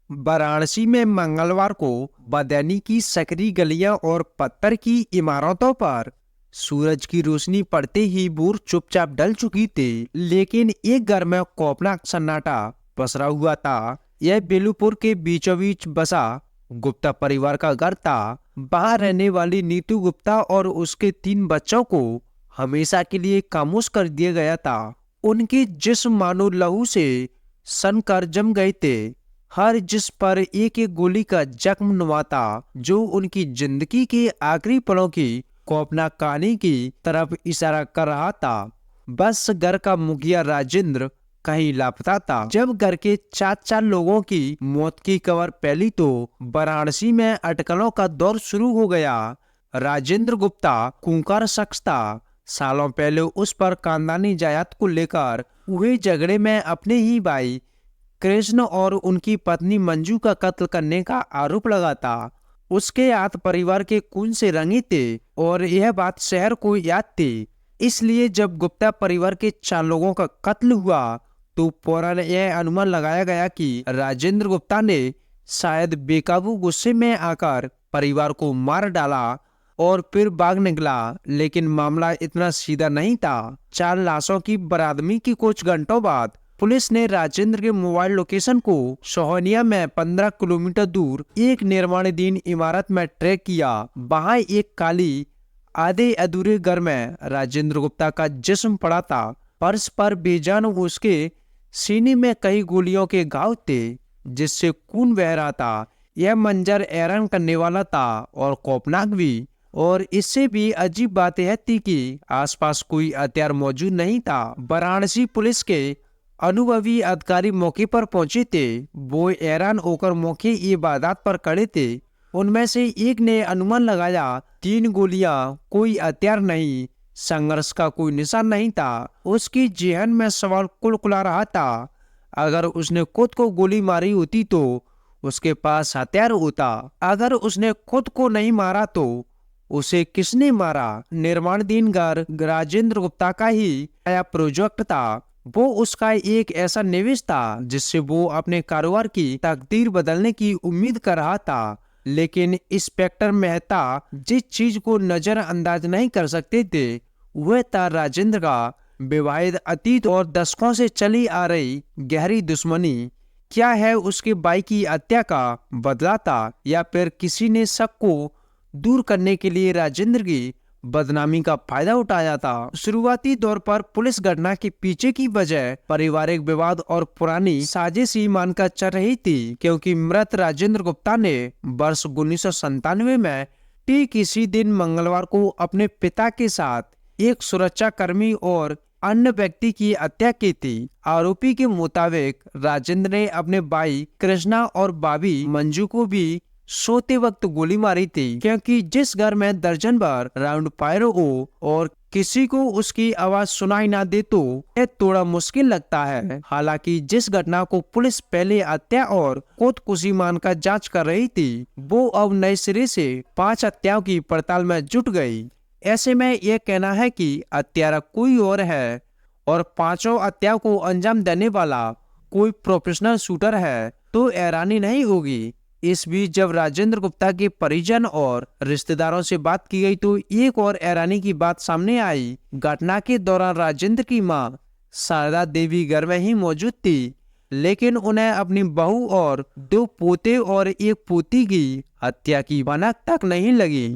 वाराणसी में मंगलवार को बदैनी की सकरी गलियां और पत्थर की इमारतों पर सूरज की रोशनी पड़ते ही भूर चुपचाप ढल चुकी थी, लेकिन एक घर में खौफनाक सन्नाटा पसरा हुआ था। यह बेलूपुर के बीचों बीच बसा गुप्ता परिवार का घर था। बाहर रहने वाली नीतू गुप्ता और उसके 3 बच्चों को हमेशा के लिए खामोश कर दिया गया था। उनके जिस्म मानो लहू से सनकर जम गए थे। हर जिस पर एक एक गोली का जख्म नुमा था, जो उनकी जिंदगी के आखिरी पलों की खौफनाक कहानी की तरफ इशारा कर रहा था। बस घर का मुखिया राजेंद्र कहीं लापता था। जब घर के 4 लोगों की मौत की खबर फैली तो वाराणसी में अटकलों का दौर शुरू हो गया। राजेंद्र गुप्ता खूंखार शख्स था। सालों पहले उस पर खानदानी जायदाद को लेकर हुए झगड़े में अपने ही भाई कृष्ण और उनकी पत्नी मंजू का कत्ल करने का आरोप लगा था। उसके हाथ परिवार के खून से रंगे थे और यह बात शहर को याद थी। इसलिए जब गुप्ता परिवार के 4 लोगों का कत्ल हुआ तो फौरन यह अनुमान लगाया गया कि राजेंद्र गुप्ता ने शायद बेकाबू गुस्से में आकर परिवार को मार डाला और फिर भाग निकला। लेकिन मामला इतना सीधा नहीं था। 4 लाशों की बरामदगी की कुछ घंटों बाद पुलिस ने राजेंद्र के मोबाइल लोकेशन को सोहनिया में 15 किलोमीटर दूर एक निर्माणाधीन इमारत में ट्रैक किया। वहां एक काली आधे अधूरे घर में राजेंद्र गुप्ता का जिस्म पड़ा था। फर्श पर बेजान उसके सीने में कई गोलियों के घाव थे, जिससे खून बह रहा था। यह मंजर हैरान करने वाला था और खौफनाक भी। और इससे भी अजीब बात यह थी कि आसपास कोई हथियार मौजूद नहीं था। वाराणसी पुलिस के अनुभवी अधिकारी मौके पर पहुंचे थे। वो हैरान होकर मौके की वारदात पर खड़े थे। उनमें से एक ने अनुमान लगाया 3 गोलियां, कोई हथियार नहीं, संघर्ष का कोई निशान नहीं था। उसकी जेहन में सवाल कुलकुला रहा था। अगर उसने खुद को गोली मारी होती तो उसके पास हथियार होता। अगर उसने खुद को नहीं मारा तो उसे किसने मारा? निर्माणाधीन घर राजेंद्र गुप्ता का ही नया प्रोजेक्ट था। वो उसका एक ऐसा निवेश था जिससे वो अपने कारोबार की तकदीर बदलने की उम्मीद कर रहा था। लेकिन इंस्पेक्टर मेहता जिस चीज को नजरअंदाज नहीं कर सकते थे वह था राजेंद्र का विवाहित अतीत और दशकों से चली आ रही गहरी दुश्मनी। क्या है उसके भाई की हत्या का बदला था, या फिर किसी ने शक को दूर करने के लिए राजेंद्र की बदनामी का फायदा उठाया था? शुरुआती दौर पर पुलिस घटना के पीछे की वजह पारिवारिक विवाद और पुरानी साजिश ही मानकर चल रही थी, क्योंकि मृत राजेंद्र गुप्ता ने वर्ष 1997 में ठीक इसी दिन मंगलवार को अपने पिता के साथ एक सुरक्षा कर्मी और अन्य व्यक्ति की हत्या की थी। आरोपी के मुताबिक राजेंद्र ने अपने भाई कृष्णा और भाभी मंजू को भी सोते वक्त गोली मारी थी, क्योंकि जिस घर में दर्जन भर राउंड फायर हो और किसी को उसकी आवाज सुनाई ना दे तो यह थोड़ा मुश्किल लगता है। हालांकि जिस घटना को पुलिस पहले हत्या और खुदकुशी मानकर जांच कर रही थी, वो अब नए सिरे से 5 हत्याओं की पड़ताल में जुट गई। ऐसे में यह कहना है कि हत्यारा कोई और है और 5 हत्याओं को अंजाम देने वाला कोई प्रोफेशनल शूटर है तो हैरानी नहीं होगी। इस बीच जब राजेंद्र गुप्ता के परिजन और रिश्तेदारों से बात की गई तो एक और हैरानी की बात सामने आई। घटना के दौरान राजेंद्र की मां शारदा देवी घर में ही मौजूद थी, लेकिन उन्हें अपनी बहू और 2 पोते और 1 पोती की हत्या की भनक तक नहीं लगी।